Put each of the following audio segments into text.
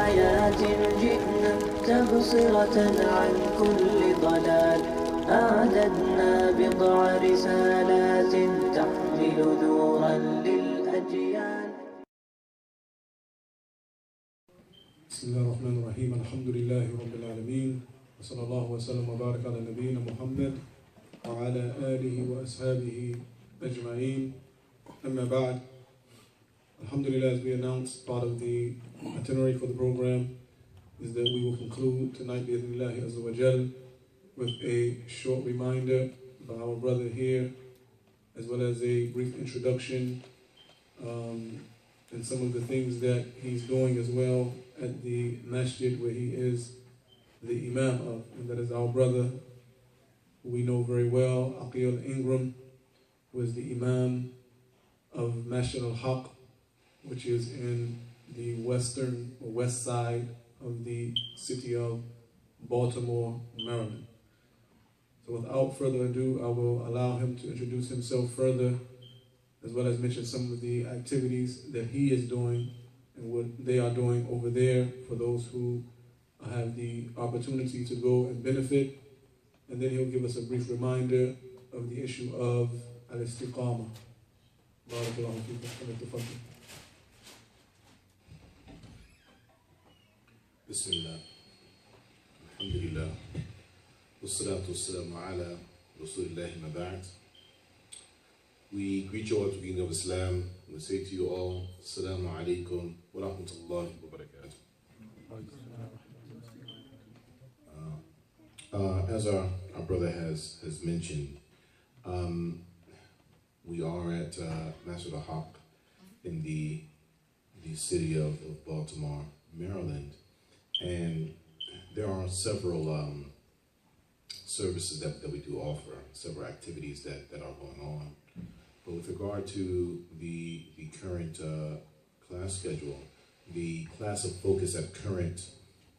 آيات جئنا تبصرة عن كل ضلال أعددنا بضع رسالات تحمل نورا للأجيال. بسم الله الرحمن الرحيم. الحمد لله رب العالمين وصلى الله وسلم وبارك على نبينا محمد وعلى آله وأصحابه أجمعين. أما بعد. Alhamdulillah, as we announced, part of the itinerary for the program is that we will conclude tonight bi'idhnillahi azza wa jal with a short reminder by our brother here, as well as a brief introduction and some of the things that he's doing as well at the masjid where he is the imam of, and that is our brother who we know very well, Aqil Ingram, who is the imam of Masjid al-Haq, which is in the western or west side of the city of Baltimore, Maryland. So without further ado, I will allow him to introduce himself further, as well as mention some of the activities that he is doing and what they are doing over there for those who have the opportunity to go and benefit. And then he'll give us a brief reminder of the issue of Al-Istiqaamah. Barakallahu feekum. Bismillah, alhamdulillah, wassalatu wassalamu ala rasulillahi ma ba'd. We greet you all to the beginning of Islam. We say to you all, Assalamu alaikum wa rahmatullahi wa barakatuh. As our brother has mentioned, we are at Masjid al-Haq in the city of Baltimore, Maryland. And there are several services that we do offer, several activities that are going on. But with regard to the current class schedule, the class of focus at current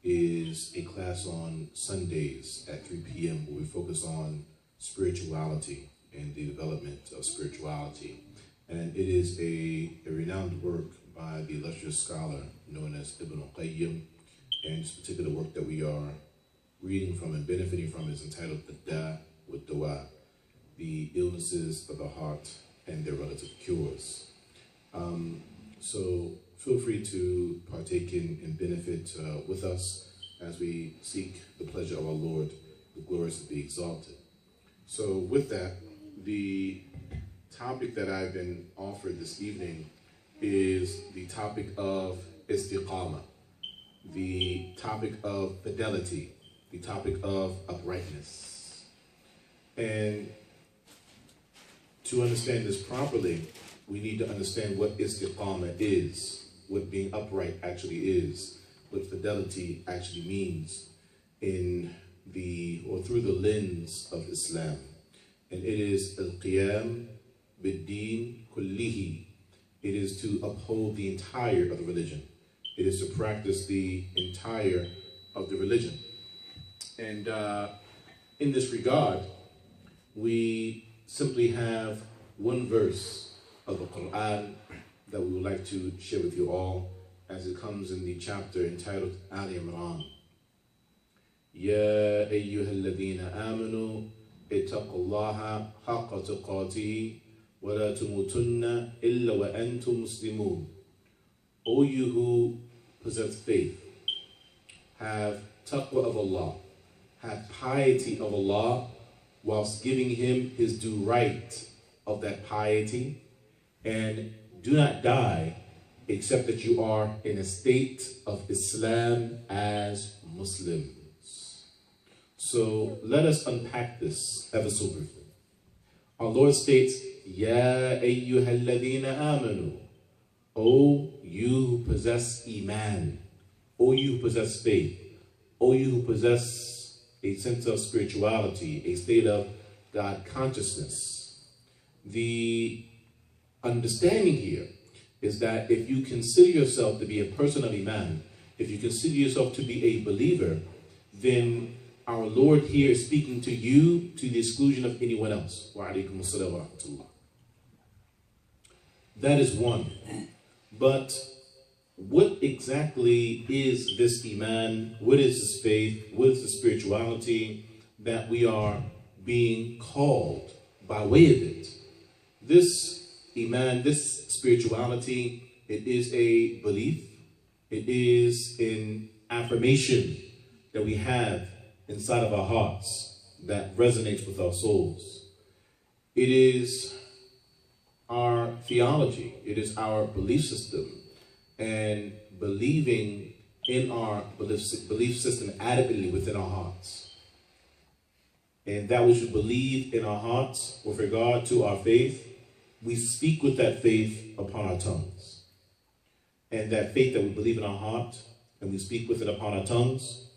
is a class on Sundays at 3 p.m. where we focus on spirituality and the development of spirituality. And it is a renowned work by the illustrious scholar known as Ibn al-Qayyim. And this particular work that we are reading from and benefiting from is entitled R.E.D.A with Dua, the illnesses of the heart and their relative cures. So feel free to partake in and benefit with us as we seek the pleasure of our Lord, the glorious to be exalted. So with that, the topic that I've been offered this evening is the topic of Istiqaamah, the topic of fidelity, the topic of uprightness. And to understand this properly, we need to understand what Istiqaamah is, what being upright actually is, what fidelity actually means through the lens of Islam. And it is al-qiyam bid-deen kullihi. It is to uphold the entire of the religion. It is to practice the entire of the religion. And in this regard, we simply have one verse of the Quran that we would like to share with you all, as it comes in the chapter entitled Al-Imran. Ya ayyuhal ladhina amanu ittaqullaha haqqa tuqatihi wa la tumutunna illa wa antum muslimun. O you who possess faith, have taqwa of Allah, have piety of Allah, whilst giving him his due right of that piety, and do not die except that you are in a state of Islam as Muslims. So let us unpack this ever so briefly. Our Lord states, Ya ayyuhal ladhina amanu, O you who possess Iman, O you who possess faith, O you who possess a sense of spirituality, a state of God consciousness. The understanding here is that if you consider yourself to be a person of Iman, if you consider yourself to be a believer, then our Lord here is speaking to you to the exclusion of anyone else. Wa alaikum assalam wa rahmatullah. That is one. But what exactly is this Iman? What is this faith? What is the spirituality that we are being called by way of it? This Iman, this spirituality, it is a belief. It is an affirmation that we have inside of our hearts that resonates with our souls. It is our theology. It is our belief system. And believing in our belief system adequately within our hearts. And that which we believe in our hearts with regard to our faith, we speak with that faith upon our tongues. And that faith that we believe in our heart, and we speak with it upon our tongues,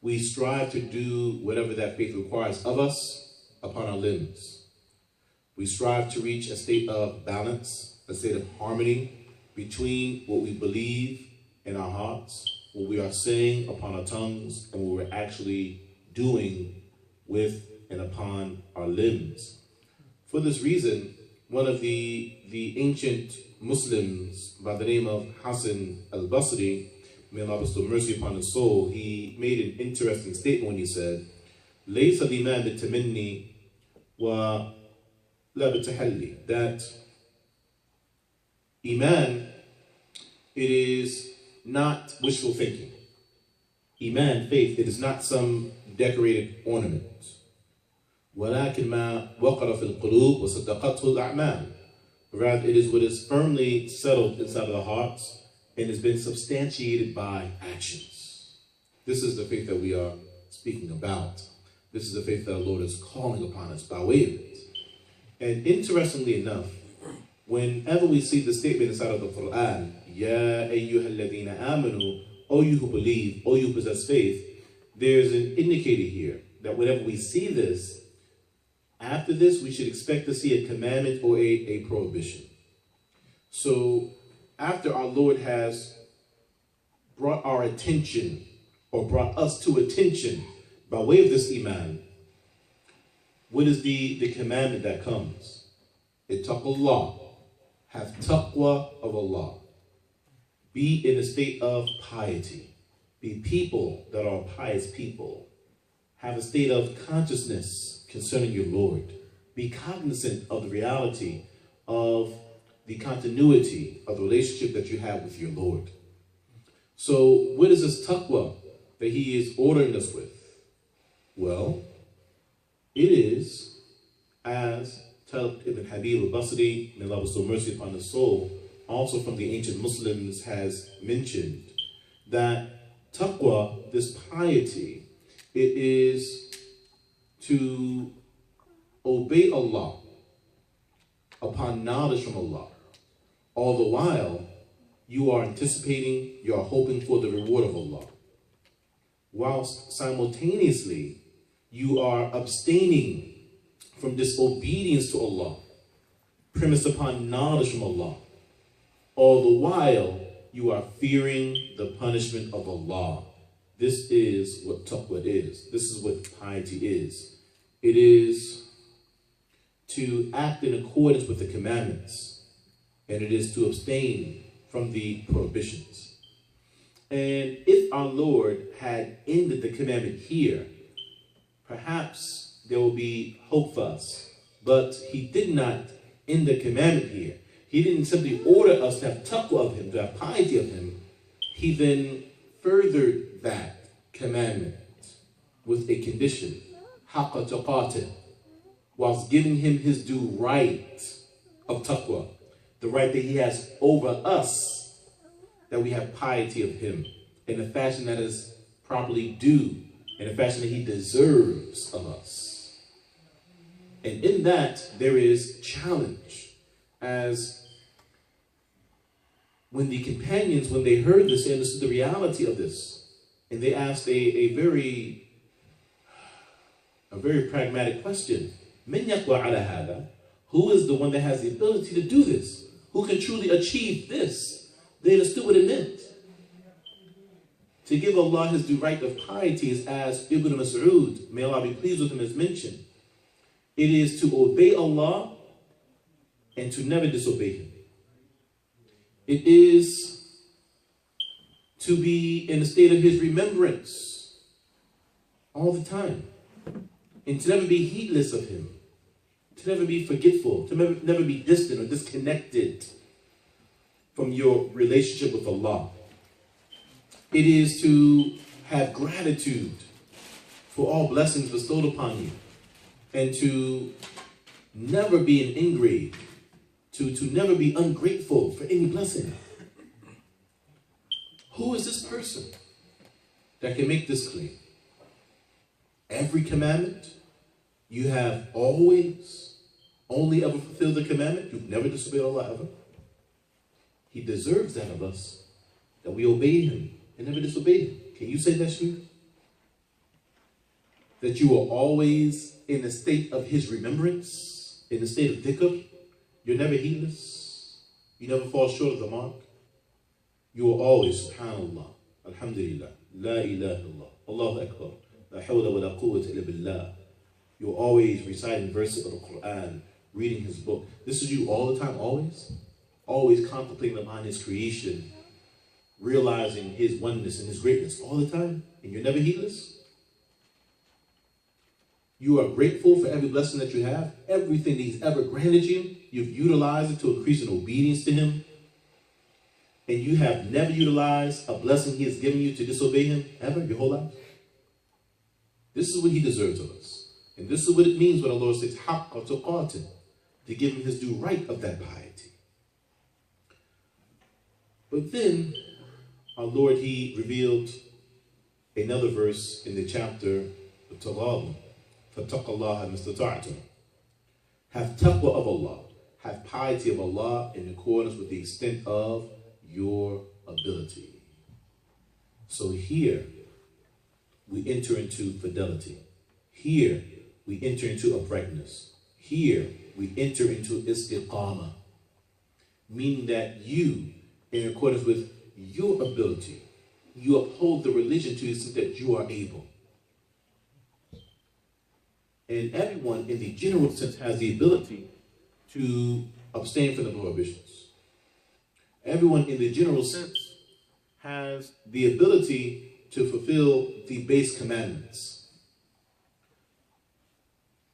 we strive to do whatever that faith requires of us upon our limbs. We strive to reach a state of balance, a state of harmony between what we believe in our hearts, what we are saying upon our tongues, and what we're actually doing with and upon our limbs. For this reason, one of the ancient Muslims by the name of Hassan al-Basri, may Allah bestow mercy upon his soul, he made an interesting statement when he said, لَيْسَ الْإِيمَانُ بِالتَّمَنِّي وَلَا بِالتَّحَلِّي, that Iman, it is not wishful thinking. Iman, faith, it is not some decorated ornament. وَلَكِنْ مَا وَقَرَ فِي الْقُلُوبِ وَصَدَّقَتْهُ الْأَعْمَالِ. Rather, it is what is firmly settled inside of the hearts and has been substantiated by actions. This is the faith that we are speaking about. This is the faith that the Lord is calling upon us by way of it. And interestingly enough, whenever we see the statement inside of the Quran, Ya ayyuhal ladhina amanu, O you who believe, O you who possess faith, there's an indicator here that whenever we see this, after this, we should expect to see a commandment or a prohibition. So after our Lord has brought our attention or brought us to attention by way of this Iman, what is the commandment that comes? Ittaqullah. Have taqwa of Allah. Be in a state of piety. Be people that are pious people. Have a state of consciousness concerning your Lord. Be cognizant of the reality of the continuity of the relationship that you have with your Lord. So what is this taqwa that he is ordering us with? Well, it is, as Ibn Habib al-Basri, may Allah bestow mercy upon his soul, also from the ancient Muslims has mentioned, that taqwa, this piety, it is to obey Allah upon knowledge from Allah. All the while, you are anticipating, you are hoping for the reward of Allah. Whilst simultaneously, you are abstaining from disobedience to Allah, premised upon knowledge from Allah. All the while, you are fearing the punishment of Allah. This is what taqwa is. This is what piety is. It is to act in accordance with the commandments, and it is to abstain from the prohibitions. And if our Lord had ended the commandment here, perhaps there will be hope for us. But he did not end the commandment here. He didn't simply order us to have taqwa of him, to have piety of him. He then furthered that commandment with a condition, haqqa tuqatih, whilst giving him his due right of taqwa, the right that he has over us, that we have piety of him in a fashion that is properly due, in a fashion that he deserves of us. And in that, there is challenge, as when the companions, when they heard this, they understood the reality of this, and they asked a very pragmatic question. Min yaqwa ala hada? Who is the one that has the ability to do this? Who can truly achieve this? They understood what it meant. To give Allah his due right of piety is, as Ibn Mas'ud, may Allah be pleased with him, has mentioned, it is to obey Allah and to never disobey him. It is to be in a state of his remembrance all the time, and to never be heedless of him, to never be forgetful, to never be distant or disconnected from your relationship with Allah. It is to have gratitude for all blessings bestowed upon you, and to never be an ingrate, to never be ungrateful for any blessing. Who is this person that can make this claim? Every commandment, you have always only ever fulfilled the commandment. You've never disobeyed Allah ever. He deserves that of us, that we obey him and never disobey him. Can you say that's you? That you are always in a state of his remembrance, in a state of dhikr. You're never heedless. You never fall short of the mark. You are always, subhanallah, alhamdulillah, la ilaha illallah, Allahu akbar, la hawla wa la quwwata illa billah. You're always reciting verses of the Quran, reading his book. This is you all the time, always? Always contemplating upon his creation, realizing his oneness and his greatness all the time, and you're never heedless? You are grateful for every blessing that you have, everything that he's ever granted you. You've utilized it to increase in obedience to him, and you have never utilized a blessing he has given you to disobey him ever, your whole life. This is what he deserves of us. And this is what it means when the Lord says, haqqa tuqatin, to give him his due right of that piety. But then, our Lord, he revealed another verse in the chapter of Taghabun. فَاتَّقَ اللَّهَ مَسْتَطَعْتُمْ. Have taqwa of Allah. Have piety of Allah in accordance with the extent of your ability. So here, we enter into fidelity. Here, we enter into uprightness. Here, we enter into istiqamah. Meaning that you, in accordance with your ability, you uphold the religion to the extent that you are able. And everyone, in the general sense, has the ability to abstain from the prohibitions. Everyone, in the general sense, has the ability to fulfill the base commandments.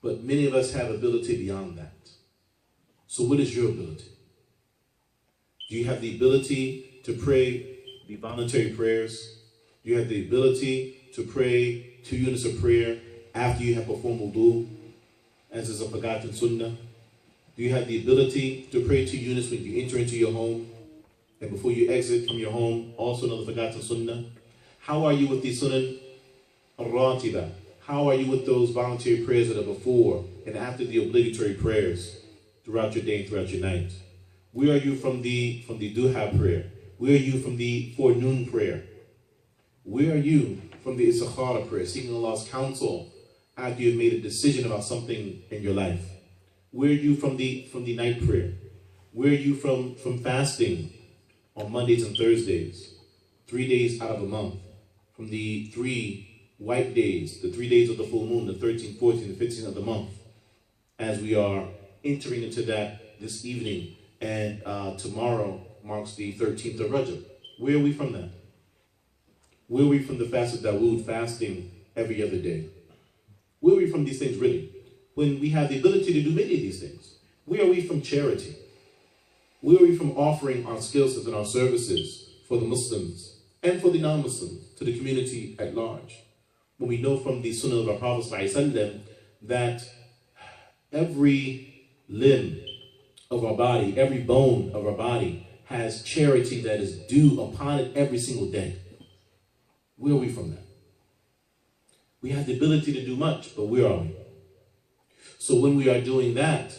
But many of us have ability beyond that. So what is your ability? Do you have the ability to pray the voluntary prayers? Do you have the ability to pray 2 units of prayer after you have performed wudu, as is a forgotten sunnah? Do you have the ability to pray 2 units when you enter into your home and before you exit from your home, also another forgotten sunnah? How are you with the sunnah R.E.D.A? How are you with those voluntary prayers that are before and after the obligatory prayers throughout your day and throughout your night? Where are you from the duha prayer? Where are you from the forenoon prayer? Where are you from the istikhara prayer, seeking Allah's counsel after you've made a decision about something in your life? Where are you from the night prayer? Where are you from fasting on Mondays and Thursdays, 3 days out of a month? From the 3 white days, the 3 days of the full moon, the 13th, 14th, and 15th of the month, as we are entering into that this evening, and tomorrow marks the 13th of Rajab. Where are we from that? Where are we from the fast of Dawood, fasting every other day? Where are we from these things really? When we have the ability to do many of these things. Where are we from charity? Where are we from offering our skill sets and our services for the Muslims and for the non-Muslims, to the community at large? When we know from the Sunnah of our Prophet ﷺ that every limb of our body, every bone of our body has charity that is due upon it every single day. Where are we from that? We have the ability to do much, but where are we? So when we are doing that,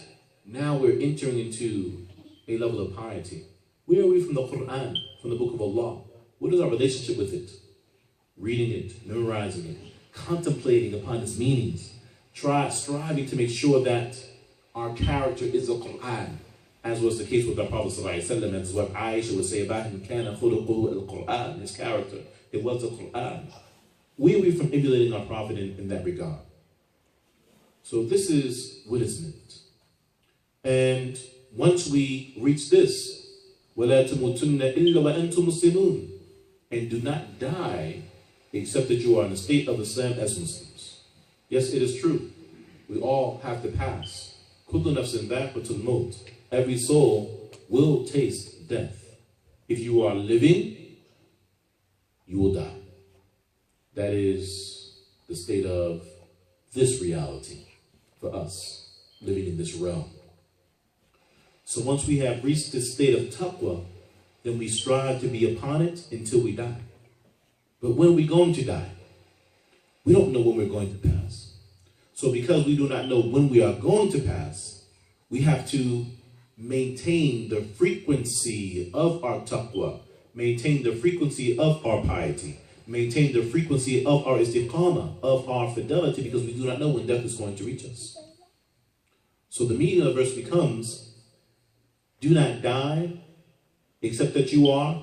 now we're entering into a level of piety. Where are we from the Quran, from the Book of Allah? What is our relationship with it? Reading it, memorizing it, contemplating upon its meanings, striving to make sure that our character is the Quran, as was the case with our Prophet ﷺ, as what Aisha would say about him, kana khuluquhu al-Quran, his character, it was the Quran. Where are we from emulating our Prophet in that regard? So this is what is meant. And once we reach this, وَلَا تَمُوتُنَّ إِلَّا وَأَنْتُمْ مُسْلِمُونَ, and do not die except that you are in a state of Islam as Muslims. Yes, it is true. We all have to pass. Kullu nafsin dha'iqatul maut. Every soul will taste death. If you are living, you will die. That is the state of this reality for us, living in this realm. So once we have reached this state of taqwa, then we strive to be upon it until we die. But when are we going to die? We don't know when we're going to pass. So because we do not know when we are going to pass, we have to maintain the frequency of our taqwa, maintain the frequency of our piety, maintain the frequency of our istiqamah, of our fidelity, because we do not know when death is going to reach us. So the meaning of the verse becomes, do not die except that you are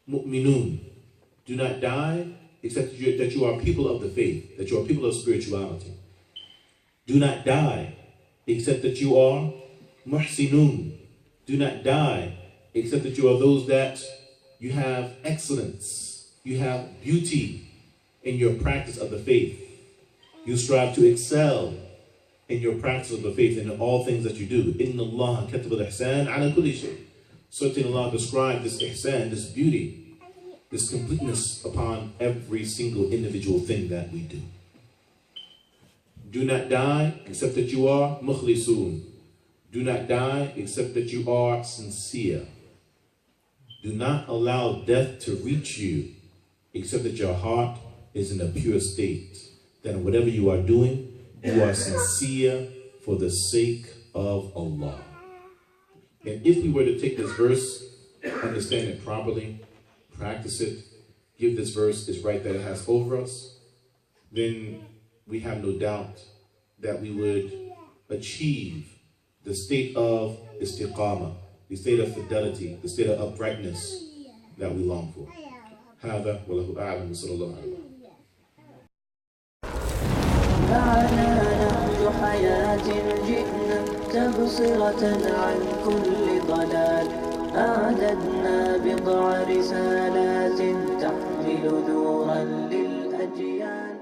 mu'minun. Do not die except that you are people of the faith, that you are people of spirituality. Do not die except that you are muhsinun. Do not die except that you are those that you have excellence, you have beauty in your practice of the faith. You strive to excel in your practice of the faith in all things that you do. Inna Allah kataba al-ihsan ala kulli shay. Certainly Allah described this ihsan, this beauty, this completeness upon every single individual thing that we do. Do not die except that you are mukhlisun. Do not die except that you are sincere. Do not allow death to reach you except that your heart is in a pure state. That whatever you are doing, you are sincere for the sake of Allah. And if we were to take this verse, understand it properly, practice it, give this verse its right that it has over us, then we have no doubt that we would achieve the state of istiqamah, the state of fidelity, the state of uprightness that we long for. هذا والله أعلم وصلى الله عليه وسلم. معنا نهج حياة جئنا تبصرة عن كل ضلال أعددنا بضع رسالات تحمل نورا للأجيال.